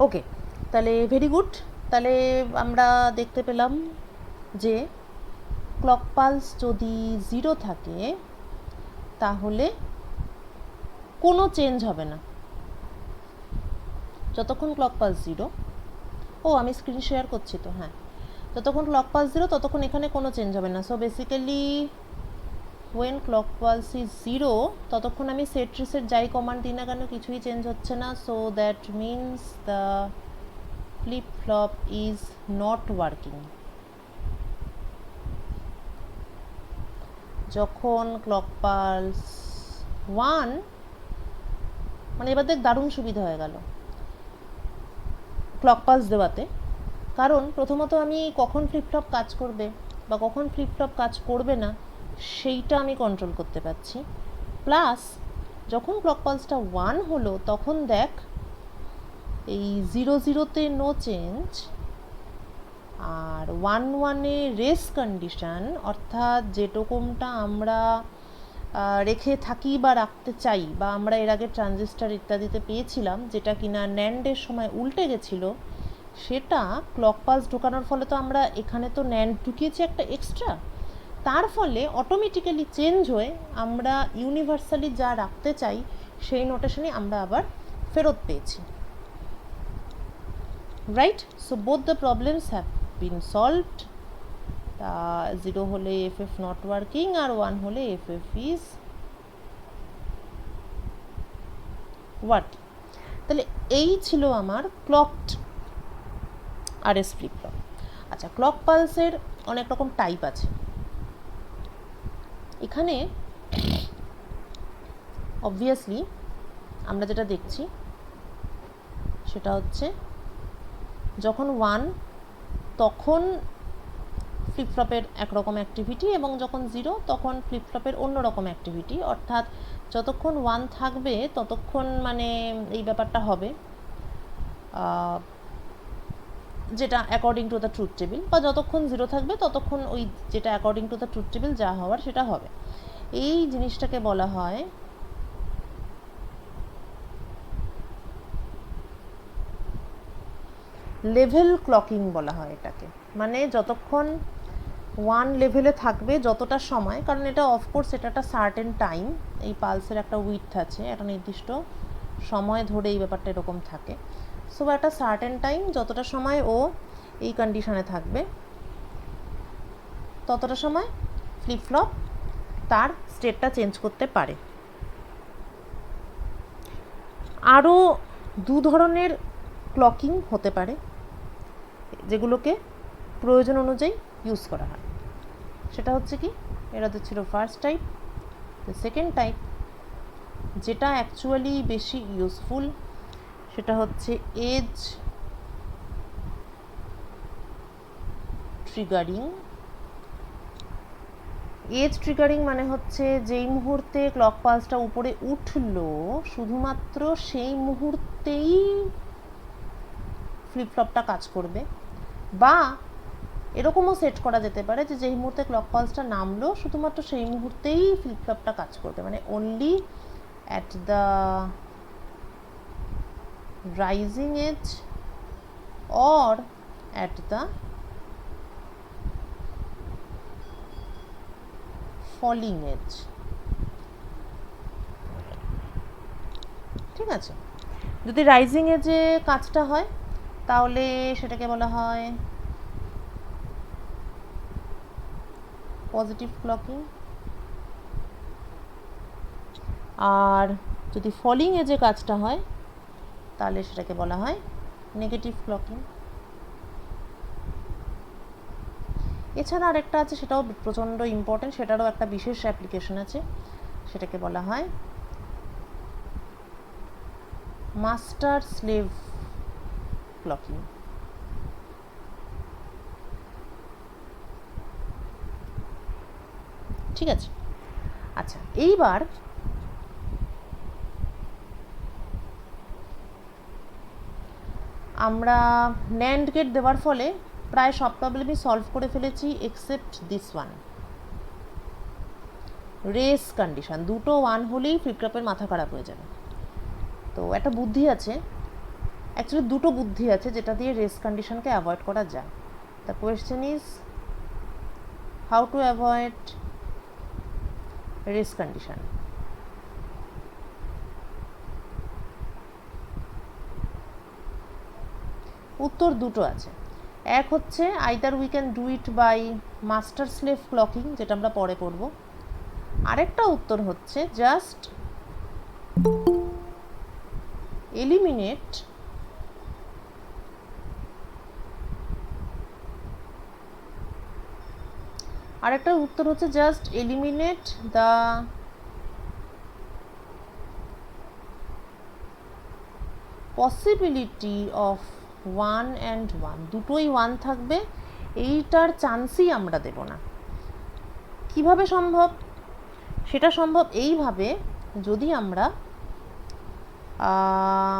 ওকে, তাহলে very good. তাহলে আমরা দেখতে পেলাম যে ক্লক পালস যদি 0 থাকে তাহলে কোনো চেঞ্জ হবে না যতক্ষণ ক্লক পালস 0। আমি স্ক্রিন শেয়ার করছি তো, হ্যাঁ, যতক্ষণ ক্লক পালস 0 ততক্ষণ এখানে কোনো চেঞ্জ হবে না। So basically when clock pulse is 0 ততক্ষণ আমি সেট রিসেট যাই কমান্ড দিই না কেন কিছুই চেঞ্জ হচ্ছে না। So that means the flip flop is not working. যখন ক্লক পালস 1, মানে এবার দেখ দারুণ সুবিধা হয়ে গেল ক্লক পালস দেওয়াতে, কারণ প্রথমত আমি কখন ফ্লিপ ফ্লপ কাজ করবে বা কখন ফ্লিপ ফ্লপ কাজ করবে না সেইটা আমি কন্ট্রোল করতে পারছি। প্লাস যখন ক্লক পালসটা 1 হলো তখন দেখ এই 0-0-তে নো চেঞ্জ, আর 1-1-এ রেস কন্ডিশন, অর্থাৎ যেরকমটা আমরা রেখে থাকি বা রাখতে চাই বা আমরা এর আগে ট্রানজিস্টার ইত্যাদিতে পেয়েছিলাম, যেটা কিনা ন্যান্ডের সময় উল্টে গেছিলো, সেটা ক্লক পালস ঢোকানোর ফলে তো আমরা এখানে তো ন্যান্ড ঢুকিয়েছি একটা এক্সট্রা, তার ফলে অটোমেটিক্যালি চেঞ্জ হয়ে আমরা ইউনিভার্সালি যা রাখতে চাই সেই নোটেশনে আমরা আবার ফেরত পেয়েছি, right? So both the problems have been solved. 0 হলে এফএফ নট ওয়ার্কিং আর 1 হলে এফএফ ইজ হোয়াট। তাহলে এই ছিল আমার ক্লকড আরএস ফ্লিপ ফ্লপ। আচ্ছা, ক্লক পালসের অনেক রকম টাইপ আছে। এখানে অবভিয়াসলি আমরা যেটা দেখছি সেটা হচ্ছে যখন 1 তখন ফ্লিপ ফ্লপের একরকম অ্যাক্টিভিটি, এবং যখন 0 তখন ফ্লিপ ফ্লপের অন্যরকম অ্যাক্টিভিটি। অর্থাৎ যতক্ষণ 1 থাকবে ততক্ষণ মানে এই ব্যাপারটা হবে যেটা according to the truth table, বা যতক্ষণ 0 থাকবে ততক্ষণ ওই যেটা according to the truth table যা হওয়ার সেটা হবে। এই জিনিসটাকে বলা হয় লেভেল ক্লকিং বলা হয় এটাকে। মানে যতক্ষণ 1 লেভেলে থাকবে যতটা সময়, কারণ এটা অফকোর্স এটা একটা সার্টেন টাইম, এই পালসের একটা উইথ আছে, একটা নির্দিষ্ট সময় ধরে এই ব্যাপারটা এরকম থাকে। সো একটা সার্টেন টাইম যতটা সময় ও এই কন্ডিশনে থাকবে ততটা সময় ফ্লিপ ফ্লপ তার স্টেটটা চেঞ্জ করতে পারে। আরও দু ধরনের ক্লকিং হতে পারে যেগুলোকে প্রয়োজন অনুযায়ী ইউজ করা হয়। সেটা হচ্ছে কি, এটা তো ছিল ফার্স্ট টাইপ। সেকেন্ড টাইপ যেটা অ্যাকচুয়ালি বেশি ইউজফুল সেটা হচ্ছে এজ ট্রিগারিং। এজ ট্রিগারিং মানে হচ্ছে যেই মুহূর্তে ক্লক পালসটা উপরে উঠলো শুধুমাত্র সেই মুহূর্তেই ফ্লিপ ফ্লপটা কাজ করবে, বা এরকমও সেট করা যেতে পারে যে যেই মুহূর্তে ক্লক পালসটা নামলো শুধুমাত্র সেই মুহূর্তেই ফ্লিপ ফ্লপটা কাজ করবে, মানে only at the rising edge or at the falling edge. ঠিক আছে, যদি রাইজিং এজে কাজটা হয় তাহলে সেটাকে বলা হয় পজিটিভ ক্লকিং, আর যদি ফলিং এজে কাজটা হয় তাহলে সেটাকে বলা হয় নেগেটিভ ক্লকিং। এছাড়া আরেকটা আছে, সেটাও প্রচণ্ড ইম্পর্টেন্ট, সেটারও একটা বিশেষ অ্যাপ্লিকেশন আছে, সেটাকে বলা হয় মাস্টার স্লেভ ক্লকিং। ঠিক আছে, আচ্ছা এইবার আমরা ন্যান্ড গেট দেওয়ার ফলে প্রায় সব প্রবলেমই সলভ করে ফেলেছি except this one, race condition. দুটো 1 হলেই ফ্লিপ ফ্লপের মাথা খারাপ হয়ে যাবে। তো একটা বুদ্ধি আছে, অ্যাকচুয়ালি দুটো বুদ্ধি আছে যেটা দিয়ে রেস কন্ডিশনকে অ্যাভয়েড করা যায়। The question is how to avoid race condition. উত্তর দুটো আছে। এক হচ্ছে either we can do it by master slave clocking, যেটা আমরা পরে পড়ব। আরেকটা উত্তর হচ্ছে জাস্ট এলিমিনেট আরেকটা উত্তর হচ্ছে just eliminate the possibility of 1 and 1, দুটোই 1 থাকবে, এইটার চান্সই আমরা দেব না। কিভাবে সম্ভব? সেটা সম্ভব এইভাবে, যদি আমরা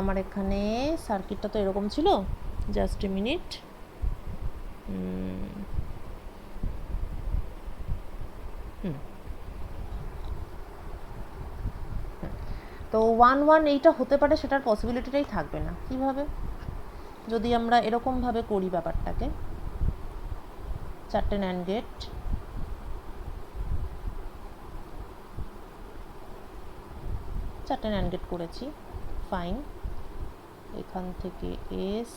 আমার এখানে সার্কিটটা তো এরকম ছিল, জাস্ট এ মিনিট। তো 1 1 এইটা হতে পারে, সেটার পসিবিলিটিটাই থাকবে না। কিভাবে? যদি আমরা এরকমভাবে করি ব্যাপারটাকে, 4টে NAND গেট, করেছি, ফাইন। এখান থেকে এস,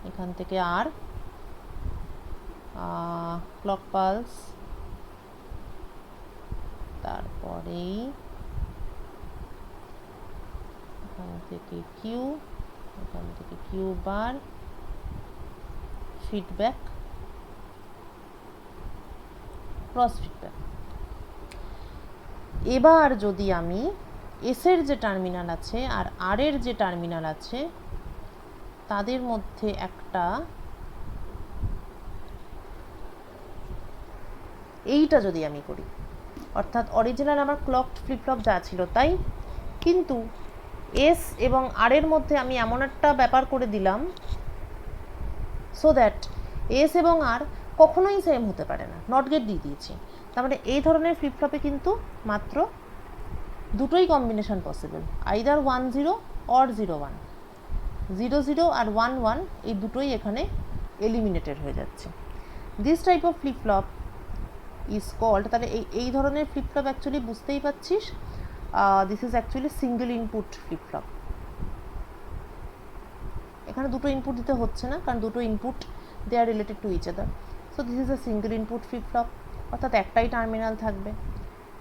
এখান থেকে আর, ক্লক পালস, তারপরে এখান থেকে কিউ, এখান থেকে Q bar, feedback, cross feedback. এবার যদি আমি এসের যে টার্মিনাল আছে আর আর এর যে টার্মিনাল আছে তাদের মধ্যে একটা, এইটা যদি আমি করি, অর্থাৎ অরিজিনাল আমার ক্লকড ফ্লিপ ফ্লপ যা ছিল তাই, কিন্তু এস এবং আর এর মধ্যে আমি এমন একটা ব্যাপার করে দিলাম সো দ্যাট এস এবং আর কখনোই সেম হতে পারে না, নট গেট দিয়ে দিয়েছি। তার মানে এই ধরনের ফ্লিপ ফ্লপে কিন্তু মাত্র দুটোই কম্বিনেশন পসিবল, আইদার 1 0 অর 0 1, 0 0 আর 1 1 এই দুটোই এখানে এলিমিনেটেড হয়ে যাচ্ছে। This type of flip flop is called, তাহলে এই ধরনের ফ্লিপ ফ্লপ অ্যাকচুয়ালি বুঝতেই পাচ্ছিস, this is actually single input flip flop. এখানে দুটো ইনপুট দিতে হচ্ছে না, কারণ দুটো input they are related to each other. So this is a single input flip flop, অর্থাৎ একটাই টার্মিনাল থাকবে।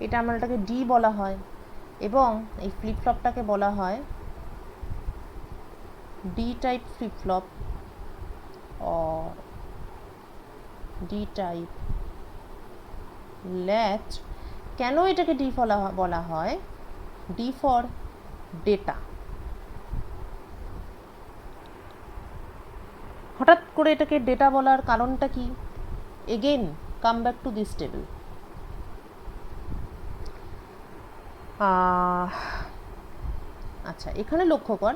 এই টার্মিনালটাকে ডি বলা হয় এবং এই ফ্লিপ ফ্লপটাকে বলা হয় D type flip flop or D type latch. কেন এটাকে ডি বলা হয়? D for data. হঠাৎ করে এটাকে ডেটা বলার কারণটা কি? Again come back to this table. আচ্ছা, এখানে লক্ষ্য কর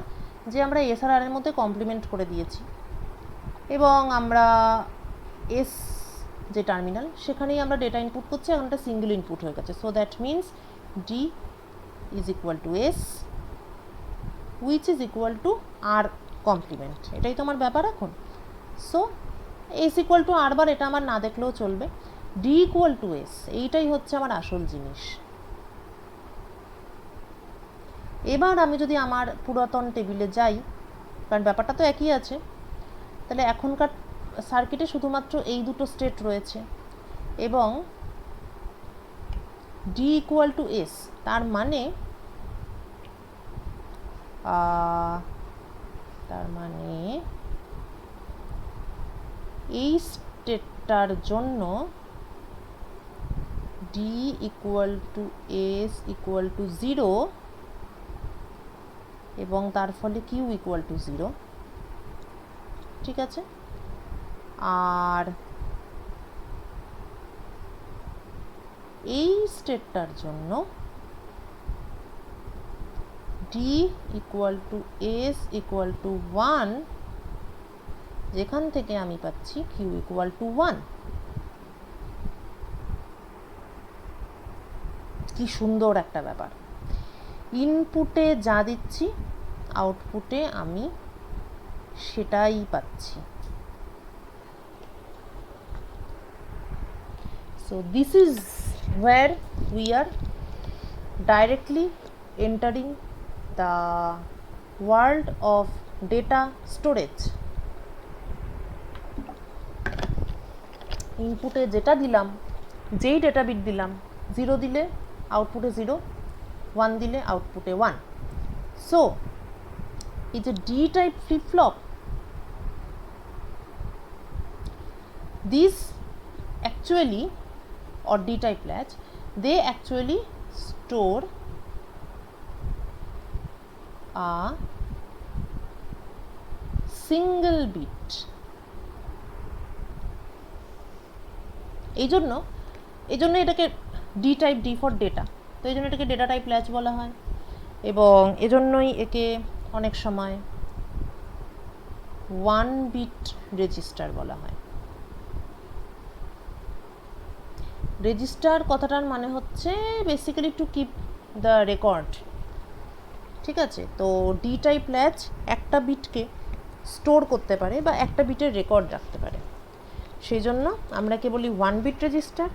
যে আমরা এস আর আর এর মধ্যে কমপ্লিমেন্ট করে দিয়েছি এবং আমরা এস যে টার্মিনাল সেখানেই আমরা ডেটা ইনপুট করছি, এখন একটা সিঙ্গেল ইনপুট হয়ে গেছে। So that means D is equal to S which is equal to R complement. এটাই তো আমার ব্যাপার এখন। So S equal to R bar, এটা আমার না দেখলেও চলবে। ডি ইকুয়াল টু এস, এইটাই হচ্ছে আমার আসল জিনিস। এবার আমি যদি আমার পুরাতন টেবিলে যাই, কারণ ব্যাপারটা তো একই আছে, তাহলে এখনকার সার্কিটে শুধুমাত্র এই দুটো স্টেট রয়েছে এবং ডি ইকুয়াল টু এস, তার মানে এই স্টেটটার জন্য D equal to S equal two 0 এবং তার ফলে কিউ ইকুয়াল টু 0। ঠিক আছে? আর এই স্টেটটার জন্য D equal to S equal two 1, যেখান থেকে আমি পাচ্ছি কিউ ইকুয়াল টু 1। কি সুন্দর একটা ব্যাপার। ইনপুটে যা দিচ্ছি আউটপুটে আমি সেটাই পাচ্ছি। So this is where we are directly entering the world of data storage. ইনপুটে যেটা দিলাম, যেই ডেটা বিট দিলাম, 0 দিলে আউটপুটে 0, 1 দিলে আউটপুটে 1. সো এই যে D type flip flop, this actually or D type latch, they actually store a single bit. এই জন্য এটাকে D type, D for data, তো এই জন্য এটাকে ডেটা টাইপ ল্যাচ বলা হয়। এবং এজন্যই একে অনেক সময় 1 বিট রেজিস্টার বলা হয়। রেজিস্টার কথাটার মানে হচ্ছে basically to keep the record, ঠিক আছে। তো ডি টাইপ ল্যাচ একটা বিটকে স্টোর করতে পারে বা একটা বিটের রেকর্ড রাখতে পারে, সেই জন্য আমরা কে বলি 1 বিট রেজিস্টার।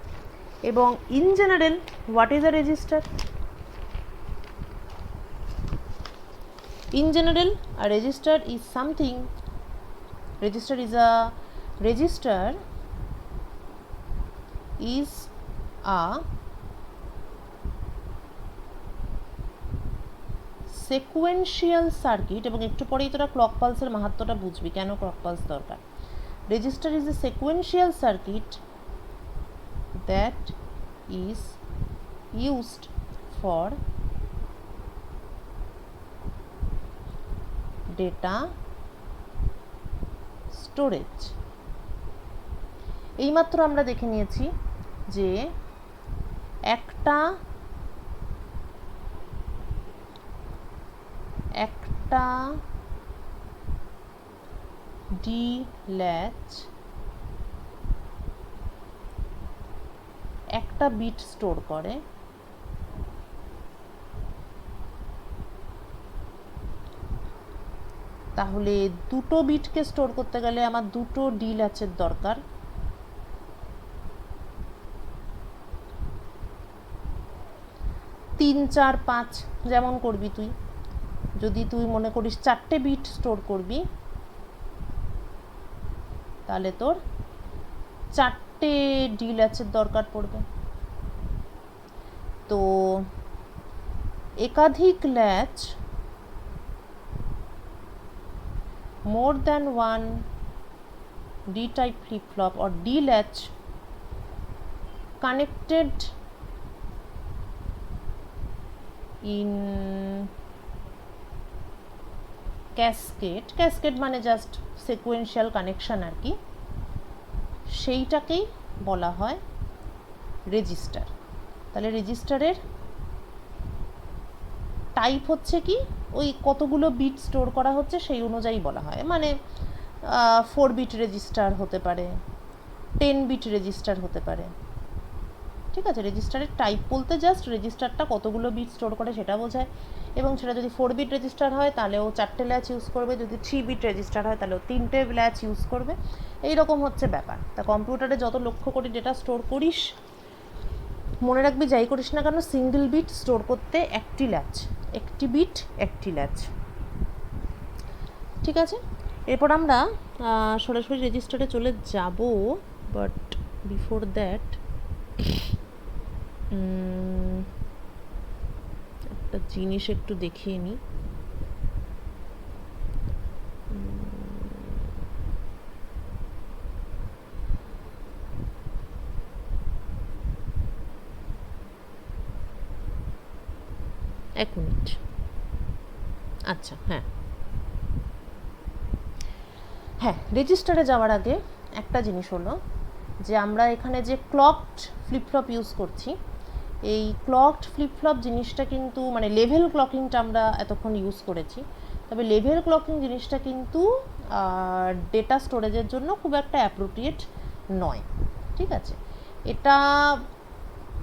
এবং in general what is a register? In general a register is something, register is a sequential circuit, এবং একটু পরেই তোরা ক্লক পালসের মাহাত্ম্যটা বুঝবি কেন ক্লক পালস দরকার। Register is a sequential circuit that is used for data storage. এইমাত্র আমরা দেখে নিয়েছি যে একটা ডি ল্যাচ একটা বিট স্টোর করে, তাহলে দুটো বিটকে স্টোর করতে গেলে আমার দুটো ডি ল্যাচের দরকার। 3, 4, 5 যেমন করবি তুই। যদি তুই মনে করিস 4টে বিট স্টোর করবি, তাহলে তোর 4টে ডি ল্যাচের দরকার পড়বে। তো একাধিক latch, more than one D type flip flop or D latch connected in cascade মানে জাস্ট সিকোয়েন্সিয়াল কানেকশন আর কি, সেইটাকেই বলা হয় রেজিস্টার। তাহলে রেজিস্টারের টাইপ হচ্ছে কি, ওই কতগুলো বিট স্টোর করা হচ্ছে সেই অনুযায়ী বলা হয়। মানে 4 বিট রেজিস্টার হতে পারে, 10 বিট রেজিস্টার হতে পারে, ঠিক আছে। রেজিস্টারের টাইপ বলতে জাস্ট রেজিস্টারটা কতগুলো বিট স্টোর করে সেটা বোঝায়। এবং সেটা যদি 4 বিট রেজিস্টার হয় তাহলেও 4টে ল্যাচ ইউজ করবে, যদি 3 বিট রেজিস্টার হয় তাহলেও 3টে ল্যাচ ইউজ করবে। এইরকম হচ্ছে ব্যাপার। তা কম্পিউটারে যত লক্ষ্য কোটি ডেটা স্টোর করিস, মনে রাখবি যাই করিস না কেন, সিঙ্গেল বিট স্টোর করতে একটি ল্যাচ, একটি বিট একটি ল্যাচ, ঠিক আছে। এরপর আমরা সরাসরি রেজিস্টারে চলে যাব, বাট বিফোর দ্যাট একটা জিনিস একটু দেখিয়ে নিই। এক মিনিট। আচ্ছা, হ্যাঁ, রেজিস্টারে যাওয়ার আগে একটা জিনিস হলো যে আমরা এখানে যে ক্লকড ফ্লিপ ফ্লপ ইউজ করছি, এই ক্লকড ফ্লিপ ফ্লপ জিনিসটা কিন্তু মানে লেভেল ক্লকিংটা আমরা এতক্ষণ ইউজ করেছি, তবে লেভেল ক্লকিং জিনিসটা কিন্তু ডেটা স্টোরেজের জন্য খুব একটা অ্যাপ্রোপ্রিয়েট নয়, ঠিক আছে। এটা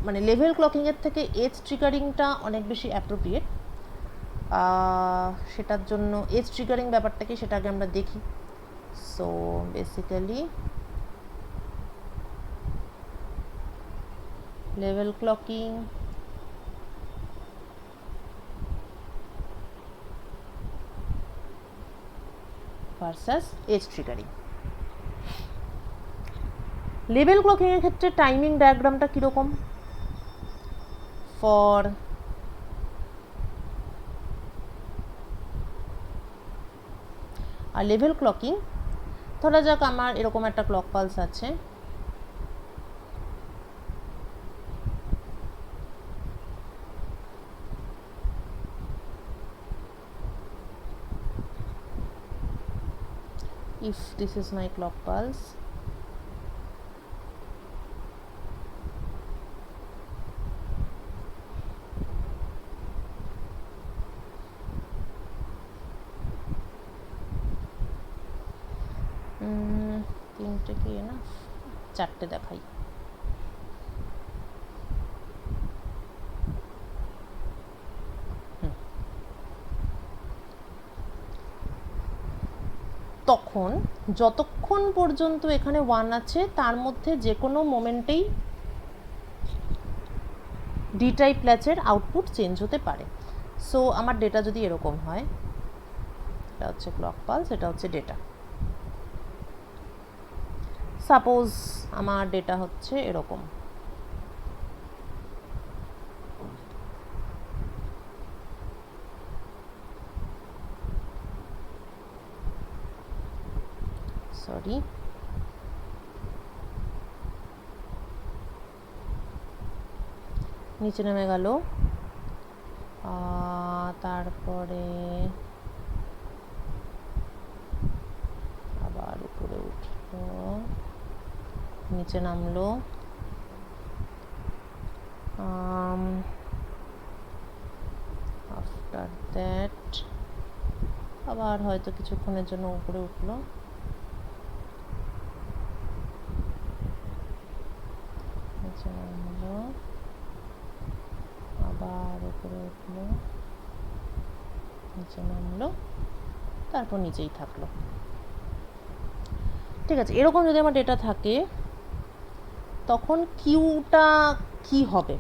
মানে লেভেল ক্লকিংয়ের থেকে এজ ট্রিগারিংটা অনেক বেশি অ্যাপ্রোপ্রিয়েট। সেটার জন্য এজ ট্রিগারিং ব্যাপারটাকে সেটা আগে আমরা দেখি। So basically level clocking versus edge triggering. Level ক্লকিংয়ের ক্ষেত্রে টাইমিং ডায়াগ্রামটা কীরকম? ফর আর লেভেল ক্লকিং, ধরা যাক আমার এরকম একটা ক্লক পালস আছে, if this is my clock pulse, তিনটে কি না চারটে দেখাই। তখন যতক্ষণ পর্যন্ত এখানে 1 আছে তার মধ্যে যে কোনো মোমেন্টেই ডি টাইপ ল্যাচের আউটপুট চেঞ্জ হতে পারে। সো আমার ডেটা যদি এরকম হয়, এটা হচ্ছে ক্লক পালস, এটা হচ্ছে ডেটা। সাপোজ আমার ডেটা হচ্ছে এরকম, সরি নিচে নেমে গেল, তারপরে আবার উপরে উঠলো, নিচে নামলো, আফটার দ্যাট আবার হয়তো কিছুক্ষণের জন্য উপরে উঠলো, নিচে নামলো, আবার উপরে উঠলো, নিচে নামলো, তারপর নিচেই থাকলো। ঠিক আছে, এরকম যদি আমার ডেটা থাকে তখন কিউটা কি হবে?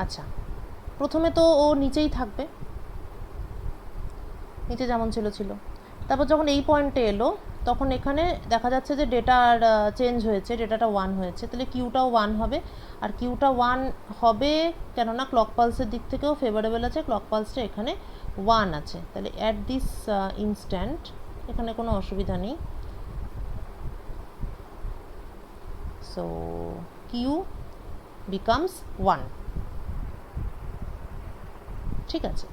আচ্ছা, প্রথমে তো ও নিচেই থাকবে, নিচে যেমন ছিল। তারপর যখন এই পয়েন্টে এলো তখন এখানে দেখা যাচ্ছে যে ডেটার চেঞ্জ হয়েছে, ডেটাটা 1 হয়েছে, তাহলে কিউটাও 1 হবে। আর কিউটা 1 হবে কেননা ক্লক পালসের দিক থেকেও ফেভারেবল আছে, ক্লক পালসটা এখানে 1 আছে, তাহলে অ্যাট দিস ইনস্ট্যান্ট এখানে কোনো অসুবিধা নেই। So Q becomes 1। ঠিক আছে,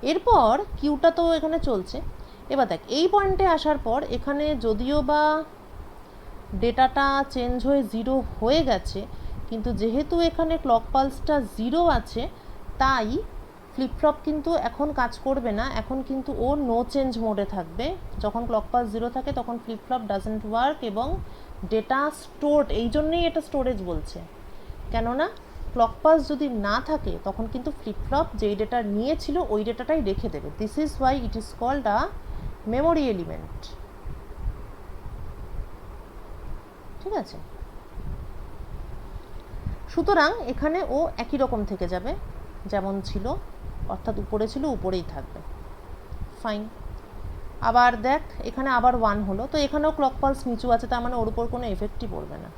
এরপর কিউটা তো এখানে চলছে। এবার দেখ, এই পয়েন্টে আসার পর এখানে যদিও বা ডেটাটা চেঞ্জ হয়ে 0 হয়ে গেছে, কিন্তু যেহেতু এখানে ক্লক পালসটা 0 আছে তাই ফ্লিপফ্লপ কিন্তু এখন কাজ করবে না, এখন কিন্তু ও নো চেঞ্জ মোডে থাকবে। যখন ক্লক পালস 0 থাকে তখন ফ্লিপফ্লপ ডাজন্ট ওয়ার্ক এবং ডেটা স্টোরড, এই জন্যই এটা স্টোরেজ বলছে, কেননা ক্লক পালস যদি না থাকে তখন কিন্তু ফ্লিপফ্লপ যেই ডেটা নিয়েছিল ওই ডেটাটাই রেখে দেবে। This is why it is called a memory element. ঠিক আছে, সুতরাং এখানে ও একই রকম থেকে যাবে যেমন ছিল, অর্থাৎ উপরে ছিল উপরেই থাকবে। ফাইন। আবার দেখ এখানে আবার 1 হলো, তো এখানেও ক্লক পালস নিচু আছে, তার মানে ওর উপর কোনো এফেক্টই পড়বে না।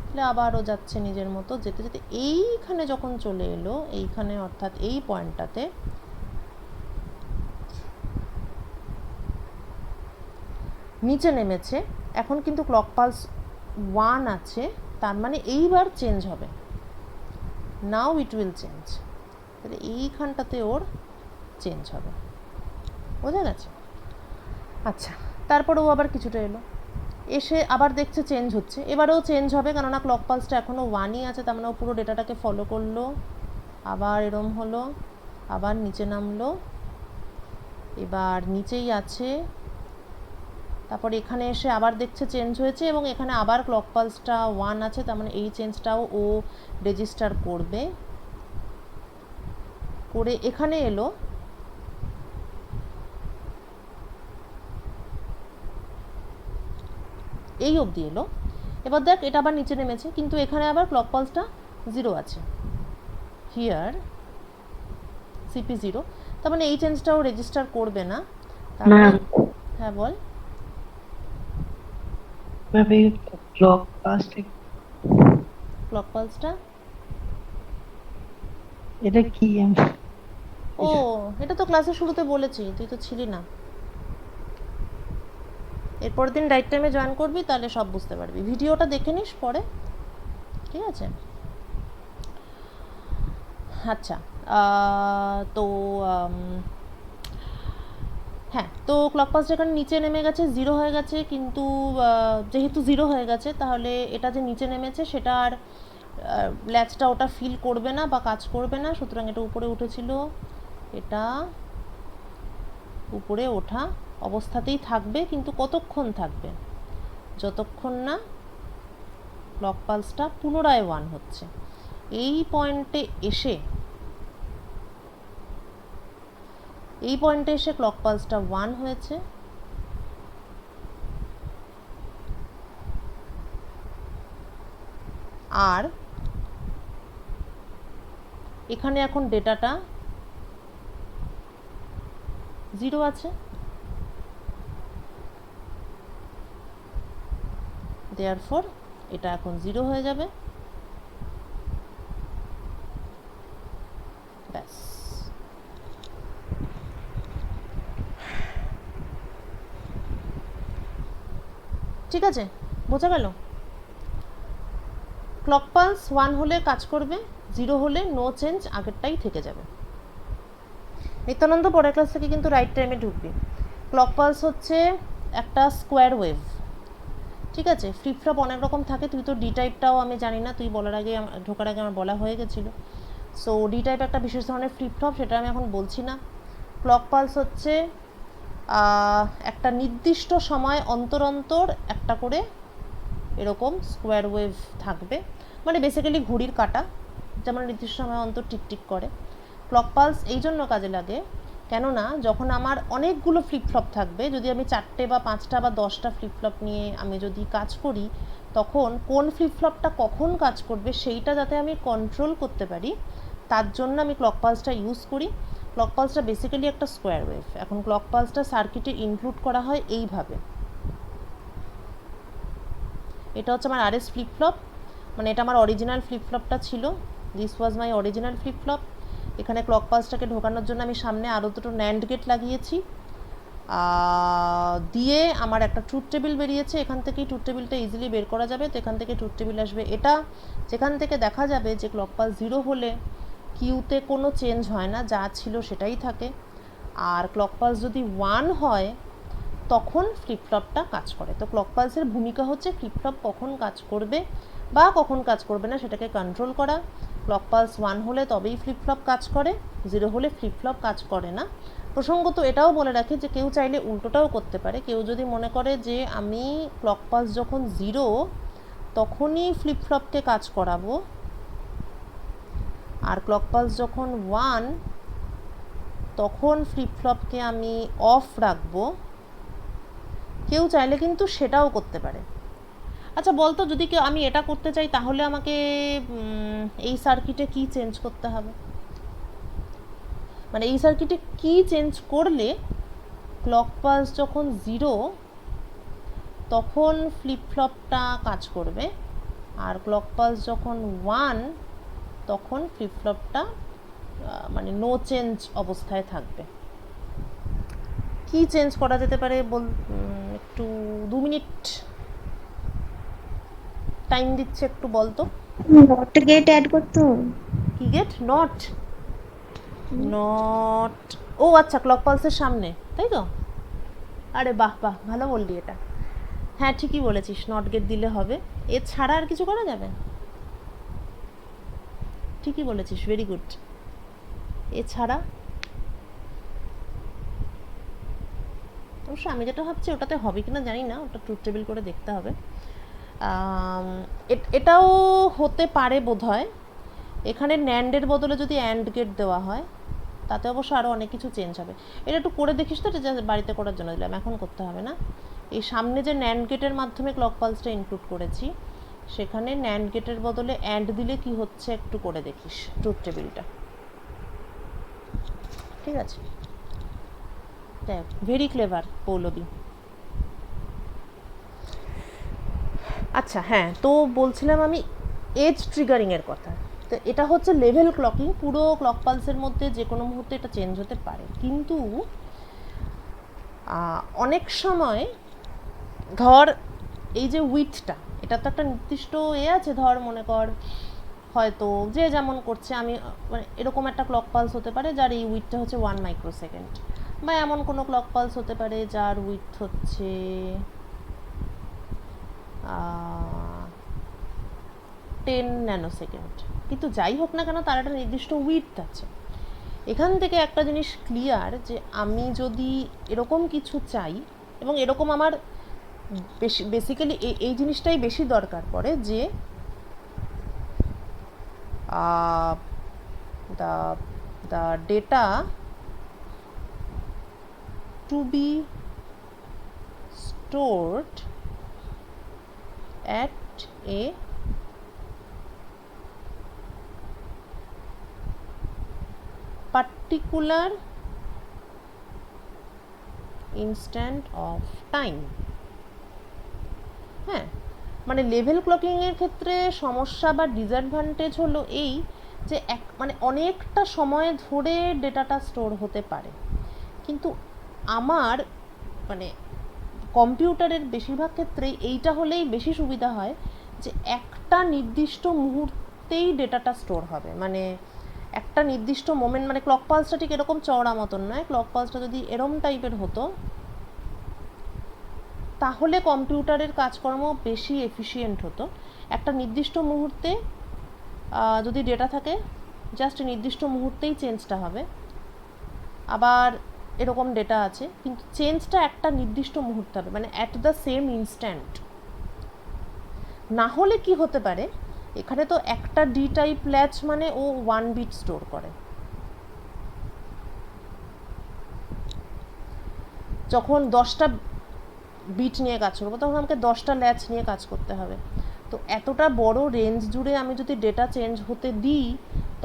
তাহলে আবারও যাচ্ছে নিজের মতো, যেতে যেতে এইখানে যখন চলে এলো, এইখানে অর্থাৎ এই পয়েন্টটাতে নিচে নেমেছে, এখন কিন্তু ক্লক পালস 1 আছে, তার মানে এইবার চেঞ্জ হবে, নাও ইট উইল চেঞ্জ। তাহলে এইখানটাতে ওর চেঞ্জ হবে, বোঝা গেছে? আচ্ছা, তারপর ও আবার কিছুটা এলো, এসে আবার দেখছে চেঞ্জ হচ্ছে, এবারেও চেঞ্জ হবে কেননা ক্লক পালসটা এখনও 1ই আছে, তার মানে ও পুরো ডেটাটাকে ফলো করলো, আবার এরম হলো, আবার নিচে নামলো, এবার নিচেই আছে, তারপর এখানে এসে আবার দেখছে চেঞ্জ হয়েছে এবং এখানে আবার ক্লক পালসটা 1 আছে, তার মানে এই চেঞ্জটাও ও রেজিস্টার করবে, করে এখানে এলো, এই অবধি এলো। এবার দেখ এটা আবার নিচে নেমেছে, কিন্তু এখানে আবার ক্লক পালসটা 0 আছে, হিয়ার সিপি 0, তার মানে এই চেঞ্জটাও রেজিস্টার করবে না। তার মানে হ্যাঁ বল। ক্লক পালসটা এটা কি? ও এটা তো ক্লাসের শুরুতে বলেছি, তুই তো ছিলি না। এরপর দিন রাইট টাইমে জয়েন করবি, তাহলে সব বুঝতে পারবি। ভিডিওটা দেখে নিস পরে, ঠিক আছে? আচ্ছা, তো হ্যাঁ, তো ক্লক পালস যেখানে নিচে নেমে গেছে 0 হয়ে গেছে, কিন্তু যেহেতু 0 হয়ে গেছে তাহলে এটা যে নিচে নেমেছে সেটা আর ল্যাচটা ওটা ফিল করবে না বা কাজ করবে না, সুতরাং এটা উপরে উঠেছিল, এটা উপরে ওঠা অবস্থাতেই থাকবে। কিন্তু কতক্ষণ থাকবে? যতক্ষণ না ক্লক পালসটা পুনরায় 1 হচ্ছে। এই পয়েন্টে এসে ক্লক পালসটা 1 হয়েছে, আর এখানে এখন ডেটাটা 0 আছে, দেয়ারফর এটা এখন 0 হয়ে যাবে। ব্যাস, ঠিক আছে, বোঝা গেল? ক্লক পালস 1 হলে কাজ করবে, 0 হলে নো চেঞ্জ, আগেরটাই থেকে যাবে। নিত্যানন্দ পরের ক্লাস থেকে কিন্তু রাইট টাইমে ঢুকবি। ক্লক পালস হচ্ছে একটা স্কোয়ার ওয়েভ, ঠিক আছে? ফ্লিপ ফ্লপ অনেক রকম থাকে, তুই তো ডি টাইপটাও আমি জানি না, তুই বলার আগে ঢোকার আগে আমার বলা হয়ে গেছিলো। সো ডি টাইপ একটা বিশেষ ধরনের ফ্লিপ ফ্লপ, সেটা আমি এখন বলছি না। ক্লক পালস হচ্ছে একটা নির্দিষ্ট সময় অন্তর অন্তর একটা করে এরকম স্কোয়ার ওয়েভ থাকবে, মানে বেসিক্যালি ঘড়ির কাঁটা যেমন নির্দিষ্ট সময় অন্তর টিকটিক করে। ক্লক পালস এই জন্য কাজে লাগে, কেননা যখন আমার অনেকগুলো ফ্লিপ ফ্লপ থাকবে, যদি আমি 4টে বা 5টা বা 10টা ফ্লিপ ফ্লপ নিয়ে আমি যদি কাজ করি, তখন কোন ফ্লিপ ফ্লপটা কখন কাজ করবে সেইটা যাতে আমি কন্ট্রোল করতে পারি, তার জন্য আমি ক্লক পালসটা ইউজ করি। ক্লক পালসটা বেসিক্যালি একটা স্কোয়ার ওয়েভ। এখন ক্লক পালসটা সার্কিটে ইনক্লুড করা হয় এইভাবে। এটা হচ্ছে আমার আরএস ফ্লিপ ফ্লপ, মানে এটা আমার অরিজিনাল ফ্লিপ ফ্লপটা ছিল, this was my original flip flop. এখানে ক্লক পালসটাকে ঢোকানোর জন্য আমি সামনে আরও দুটো ন্যান্ড গেট লাগিয়েছি, দিয়ে আমার একটা ট্রুথ টেবিল বেরিয়েছে। এখান থেকেই ট্রুথ টেবিলটা ইজিলি বের করা যাবে। তো এখান থেকে ট্রুথ টেবিল আসবে এটা, যেখান থেকে দেখা যাবে যে ক্লক পালস 0 হলে কিউতে কোনো চেঞ্জ হয় না, যা ছিল সেটাই থাকে। আর ক্লক পালস যদি 1 হয় তখন ফ্লিপ ফ্লপটা কাজ করে। তো ক্লক পালসের ভূমিকা হচ্ছে ফ্লিপ ফ্লপ কখন কাজ করবে বা কখন কাজ করবে না সেটাকে কন্ট্রোল করা। ক্লক পালস 1 হলে তবেই ফ্লিপ ফ্লপ কাজ করে, 0 হলে ফ্লিপ ফ্লপ কাজ করে না। প্রসঙ্গত এটাও বলে রাখি যে কেউ চাইলে উল্টোটাও করতে পারে। কেউ যদি মনে করে যে আমি ক্লক পালস যখন 0 তখনই ফ্লিপ ফ্লপকে কাজ করাবো, আর ক্লক পালস যখন 1 তখন ফ্লিপ ফ্লপকে আমি অফ রাখবো, কেউ চাইলে কিন্তু সেটাও করতে পারে। আচ্ছা বলতো, যদি কেউ আমি এটা করতে চাই তাহলে আমাকে এই সার্কিটে কি চেঞ্জ করতে হবে? মানে এই সার্কিটে কি চেঞ্জ করলে ক্লক পালস যখন 0 তখন ফ্লিপ ফ্লপটা কাজ করবে, আর ক্লক পালস যখন 1 তখন ফ্লিপ ফ্লপটা মানে নো চেঞ্জ অবস্থায় থাকবে? কি চেঞ্জ করা যেতে পারে বল, একটু 2 মিনিট টাইম দিচ্ছে, একটু বলতো। নট গেট অ্যাড করতে হবে। কি গেট? নট নট ও আচ্ছা, ক্লক পালসের সামনে, তাই তো? আরে বাহ বাহ, ভালো বললি এটা। হ্যাঁ ঠিকই বলেছিস, নট গেট দিলে হবে। এছাড়া আর কিছু করা যাবে? ঠিকই বলেছিস, ভেরি গুড। এছাড়া অবশ্য আমি যেটা ভাবছি ওটাতে হবে কিনা জানি না, ওটা ট্রুথ টেবিল করে দেখতে হবে। এটাও হতে পারে বোধহয়। এখানে ন্যান্ডের বদলে যদি অ্যান্ড গেট দেওয়া হয় তাতে অবশ্য আরও অনেক কিছু চেঞ্জ হবে। এটা একটু করে দেখিস তো, এটা বাড়িতে করার জন্য দিলাম, এখন করতে হবে না। এই সামনে যে ন্যান্ড গেটের মাধ্যমে ক্লক পালসটা ইনক্লুড করেছি, সেখানে ন্যান্ড গেটের বদলে অ্যান্ড দিলে কি হচ্ছে একটু করে দেখিস ট্রুথ টেবিলটা, ঠিক আছে? দেখ, ভেরি ক্লেভার পৌলবী। আচ্ছা হ্যাঁ, তো বলছিলাম আমি এজ ট্রিগারিংয়ের কথা। তো এটা হচ্ছে লেভেল ক্লকিং, পুরো ক্লক পালসের মধ্যে যে কোনো মুহূর্তে এটা চেঞ্জ হতে পারে, কিন্তু অনেক সময় ধর এই যে উইথটা, এটা তো একটা নির্দিষ্ট আছে, ধর মনে কর হয়তো যে যেমন করছে, আমি মানে এরকম একটা ক্লক পালস হতে পারে যার এই উইথটা হচ্ছে 1 মাইক্রোসেকেন্ড, বা এমন কোনো ক্লক পালস হতে পারে যার উইথ হচ্ছে 10 ন্যানোসেকেন্ড। কিন্তু যাই হোক না কেন, তার একটা নির্দিষ্ট উইথ আছে। এখান থেকে একটা জিনিস ক্লিয়ার যে আমি যদি এরকম কিছু চাই, এবং এরকম আমার বেসিক্যালি এই জিনিসটাই বেশি দরকার পড়ে, যে the data to be stored at a particular instant of time। হ্যাঁ, মানে লেভেল ক্লকিংয়ের ক্ষেত্রে সমস্যা বা ডিসঅ্যাডভান্টেজ হলো এই যে মানে অনেকটা সময় ধরে ডেটাটা স্টোর হতে পারে, কিন্তু আমার মানে কম্পিউটারের বেশিরভাগ ক্ষেত্রেই এইটা হলেই বেশি সুবিধা হয় যে একটা নির্দিষ্ট মুহূর্তেই ডেটাটা স্টোর হবে, মানে একটা নির্দিষ্ট মোমেন্ট, মানে ক্লক পালসটা ঠিক এরকম চওড়া মতন নয়, ক্লক পালসটা যদি এরম টাইপের হতো তাহলে কম্পিউটারের কাজকর্ম বেশি এফিশিয়েন্ট হতো। একটা নির্দিষ্ট মুহূর্তে যদি ডেটা থাকে, জাস্ট নির্দিষ্ট মুহূর্তেই চেঞ্জটা হবে। আবার এরকম ডেটা আছে কিন্তু চেঞ্জটা একটা নির্দিষ্ট মুহূর্তে হবে, মানে অ্যাট দ্য সেম ইনস্ট্যান্ট। না হলে কি হতে পারে, এখানে তো একটা ডি টাইপ ল্যাচ মানে ও 1 বিট স্টোর করে, যখন 10টা বিট নিয়ে কাজ করবো তখন আমাকে 10টা ল্যাচ নিয়ে কাজ করতে হবে। তো এতটা বড় রেঞ্জ জুড়ে আমি যদি ডেটা চেঞ্জ হতে দিই,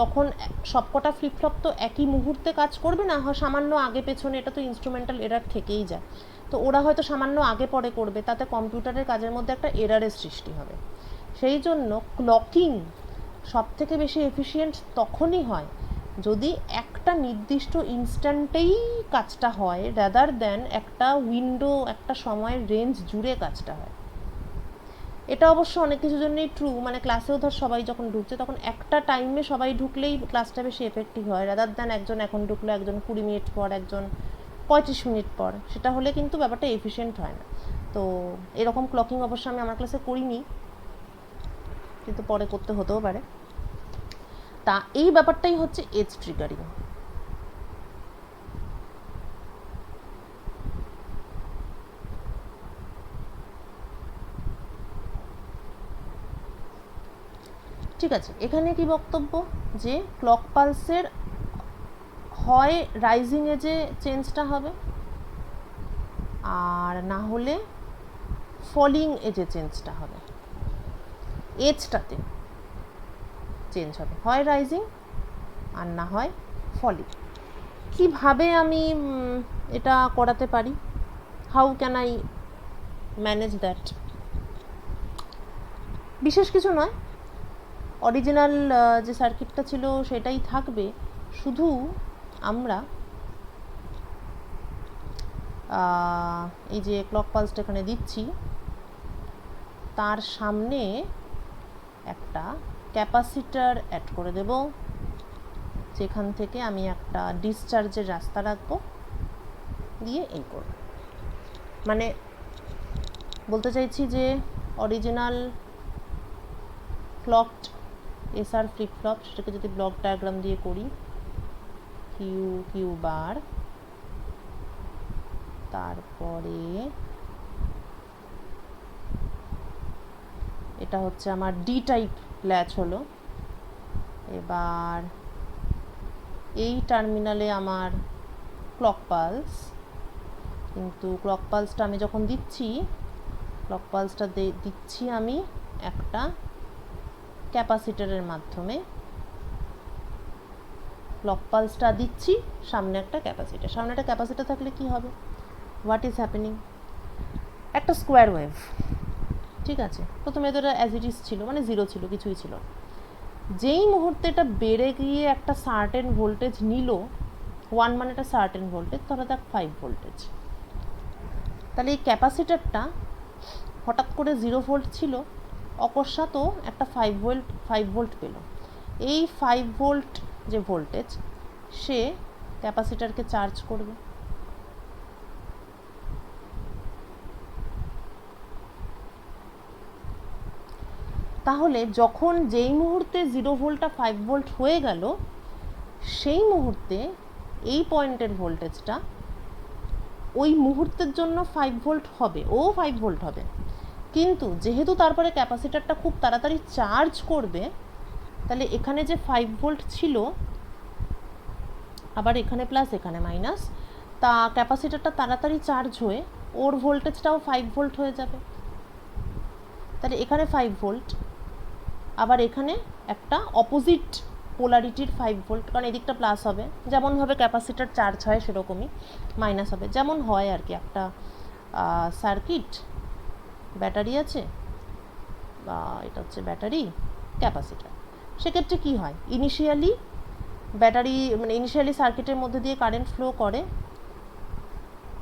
তখন সবকটা ফ্লিপফ্লপ তো একই মুহূর্তে কাজ করবে না, হয় সামান্য আগে পেছনে, এটা তো ইনস্ট্রুমেন্টাল এরার থেকেই যায়। তো ওরা হয়তো সামান্য আগে পরে করবে, তাতে কম্পিউটারের কাজের মধ্যে একটা এরারের সৃষ্টি হবে। সেই জন্য ক্লকিং সবথেকে বেশি এফিশিয়েন্ট তখনই হয় যদি একটা নির্দিষ্ট ইনস্ট্যান্টেই কাজটা হয়, রাদার দ্যান একটা উইন্ডো, একটা সময়ের রেঞ্জ জুড়ে কাজটা হয়। এটা অবশ্য অনেক কিছুর জন্যই ট্রু, মানে ক্লাসেও ধর সবাই যখন ঢুকছে তখন একটা টাইমে সবাই ঢুকলেই ক্লাসটা বেশি এফেক্টিভ হয়, রাদার দ্যান একজন এখন ঢুকলো, একজন 20 মিনিট পর, একজন 35 মিনিট পর। সেটা হলে কিন্তু ব্যাপারটা এফিশিয়েন্ট হয় না। তো এরকম ক্লকিং অবশ্য আমি আমার ক্লাসে করিনি, কিন্তু পরে করতে হতেও পারে। তা এই ব্যাপারটাই হচ্ছে এজ ট্রিগারিং। ঠিক আছে, এখানে কি বক্তব্য, যে ক্লক পালসের হয় রাইজিং এজে চেঞ্জটা হবে, আর না হলে ফলিং এজে চেঞ্জটা হবে, এজটাতে চেঞ্জ হবে, হয় রাইজিং আর না হয় ফলিং। কিভাবে আমি এটা করাতে পারি, how can I manage that? বিশেষ কিছু নয়, অরিজিনাল যে সার্কিটটা ছিল সেটাই থাকবে, শুধু আমরা এই যে ক্লক পালসটা এখানে দিচ্ছি তার সামনে একটা ক্যাপাসিটার অ্যাড করে দেব, যেখান থেকে আমি একটা ডিসচার্জের রাস্তা রাখবো, দিয়ে এই করব। মানে বলতে চাইছি যে অরিজিনাল ক্লকড এসআর ফ্লিপ ফ্লপ, সেটাকে যদি ব্লক ডায়াগ্রাম দিয়ে করি, কিউ কিউ বার, তারপরে এটা হচ্ছে আমার ডি টাইপ ল্যাচ হলো। এবার এই টার্মিনালে আমার ক্লক পালস, কিন্তু ক্লক পালসটা আমি যখন দিচ্ছি, ক্লক পালসটা দিচ্ছি আমি একটা ক্যাপাসিটরের মাধ্যমে। ক্লক পালসটা দিচ্ছি সামনে একটা ক্যাপাসিটর। সামনে একটা ক্যাপাসিটর থাকলে কি হবে? What is happening? একটা স্কোয়ার ওয়েভ, ঠিক আছে। প্রথমে তো এটা অ্যাজ ইট ইজ ছিল, মানে জিরো ছিল, কিছুই ছিল। যেই মুহূর্তে এটা বেড়ে গিয়ে একটা সার্টেন ভোল্টেজ নিল, 1 মানে একটা সার্টেন ভোল্টেজ, ধরো দেখ 5 ভোল্টেজ, তাহলে এই ক্যাপাসিটরটা হঠাৎ করে 0 ভোল্ট ছিল, অকস্মাৎ একটা 5 ভোল্ট পেল। এই 5 ভোল্ট যে ভোল্টেজ, সে ক্যাপাসিটরকে চার্জ করবে। তাহলে যখন যেই মুহূর্তে 0 ভোল্টটা 5 ভোল্ট হয়ে গেল, সেই মুহূর্তে এই পয়েন্টের ভোল্টেজটা ওই মুহূর্তের জন্য 5 ভোল্ট হবে, 5 ভোল্ট হবে। কিন্তু যেহেতু তারপরে ক্যাপাসিটরটা খুব তাড়াতাড়ি চার্জ করবে, তাহলে এখানে যে 5 ভোল্ট ছিল, আবার এখানে প্লাস এখানে মাইনাস, তা ক্যাপাসিটরটা তাড়াতাড়ি চার্জ হয়ে ওর ভোল্টেজটাও 5 ভোল্ট হয়ে যাবে। তাহলে এখানে 5 ভোল্ট, আবার এখানে একটা অপোজিট পোলারিটির 5 ভোল্ট, কারণ এদিকটা প্লাস হবে, যেমনভাবে ক্যাপাসিটর চার্জ হয় সেরকমই মাইনাস হবে, যেমন হয় আর কি। একটা সার্কিট, ব্যাটারি আছে, বা এটা হচ্ছে ব্যাটারি, ক্যাপাসিটর। সেক্ষেত্রে কি হয়, ইনিশিয়ালি ব্যাটারি মানে ইনিশিয়ালি সার্কিটের মধ্যে দিয়ে কারেন্ট ফ্লো করে,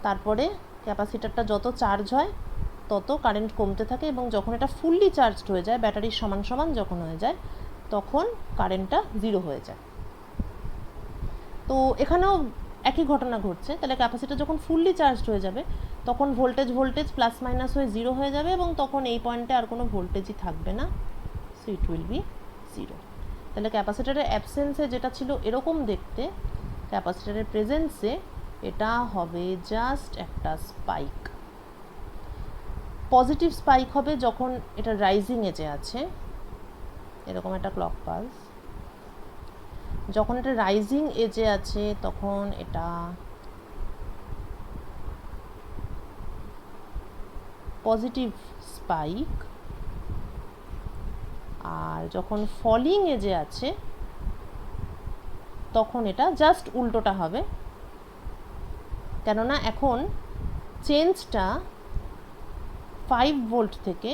তারপরে ক্যাপাসিটরটা যত চার্জ হয় তত কারেন্ট কমতে থাকে, এবং যখন এটা ফুললি চার্জড হয়ে যায়, ব্যাটারির সমান সমান যখন হয়ে যায়, তখন কারেন্টটা 0 হয়ে যায়। তো এখানেও একই ঘটনা ঘটছে। তাহলে ক্যাপাসিটর যখন ফুললি চার্জড হয়ে যাবে, তখন ভোল্টেজ প্লাস মাইনাস হয়ে 0 হয়ে যাবে, এবং তখন এই পয়েন্টে আর কোনো ভোল্টেজই থাকবে না, সো ইট উইল বি 0। তাহলে ক্যাপাসিটরের অ্যাবসেন্সে যেটা ছিল এরকম দেখতে, ক্যাপাসিটরের প্রেজেন্সে এটা হবে জাস্ট একটা স্পাইক। পজিটিভ স্পাইক হবে যখন এটা রাইজিং এজে আছে, এরকম একটা ক্লক পালস। যখন এটা রাইজিং এজে আছে তখন এটা পজিটিভ স্পাইক, আর যখন ফলিং এজে আছে তখন এটা জাস্ট উল্টোটা হবে, কেননা এখন চেঞ্জটা 5 ভোল্ট থেকে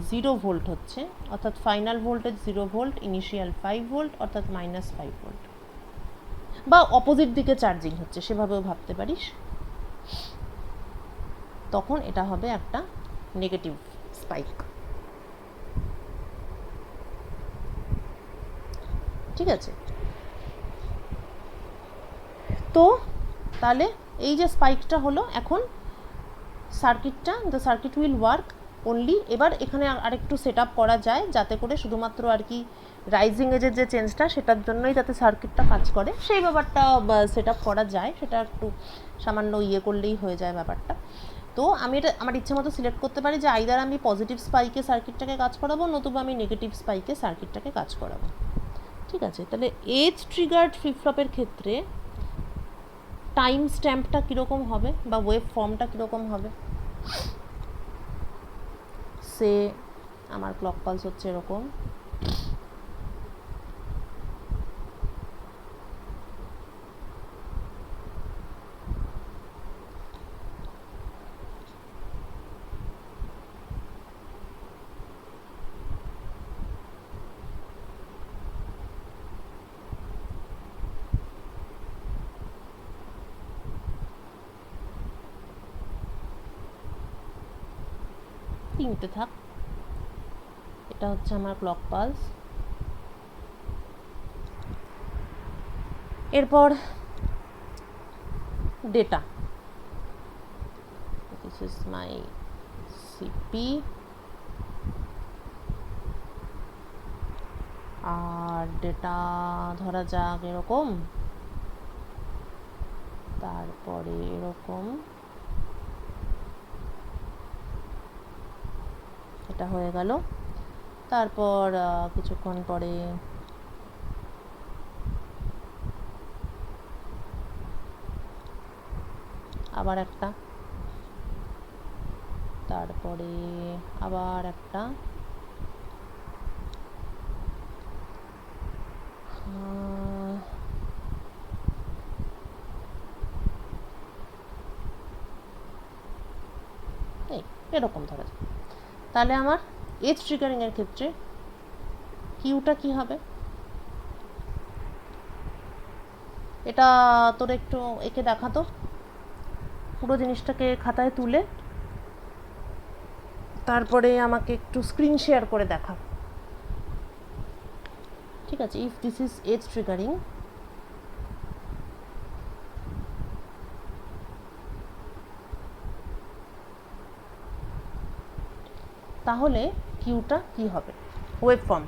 0 ভোল্ট হচ্ছে, অর্থাৎ final voltage 0 volt, initial 5 volt, অর্থাৎ -5 ভোল্ট, বা অপোজিট দিকে চার্জিং হচ্ছে, সেভাবেও ভাবতে পারিস। তখন এটা হবে একটা নেগেটিভ স্পাইক, ঠিক আছে। তো তাহলে এই যে স্পাইকটা হলো, এখন সার্কিটটা, the circuit will work only. এবার এখানে আরেকটু সেট আপ করা যায়, যাতে করে শুধুমাত্র আর কি রাইজিং এজের যে চেঞ্জটা, সেটার জন্যই যাতে সার্কিটটা কাজ করে, সেই ব্যাপারটা সেট আপ করা যায়। সেটা একটু সামান্য করলেই হয়ে যায় ব্যাপারটা। তো আমি এটা আমার ইচ্ছে মতো সিলেক্ট করতে পারি যে আইদার আমি পজিটিভ স্পাইকে সার্কিটটাকে কাজ করাবো, নতুবা আমি নেগেটিভ স্পাইকে সার্কিটটাকে কাজ করাবো, ঠিক আছে। তাহলে এজ ট্রিগার্ড ফ্লিপ ফ্লপের ক্ষেত্রে টাইম স্ট্যাম্পটা কীরকম হবে, বা ওয়েভ ফর্মটা কীরকম হবে? সে আমার ক্লক পালস হচ্ছে এরকম, তিনটে থাক। এটা হচ্ছে আমার ক্লক পালস। এরপর data, this is my CP, আর ডেটা ধরা যাক এরকম, তারপরে এরকম, এটা হয়ে গেল। তারপর কিছুক্ষণ পরে আবার একটা, তারপরে আবার একটা, এই এরকম ধরা যায়। তাহলে আমার এজ ট্রিগারিংয়ের ক্ষেত্রে কিউটা কি হবে? এটা তোর একটু একে দেখাতো, পুরো জিনিসটাকে খাতায় তুলে তারপরে আমাকে একটু স্ক্রিন শেয়ার করে দেখা। ঠিক আছে, if this is edge triggering, তাহলে কিউটা কি হবে? Web form.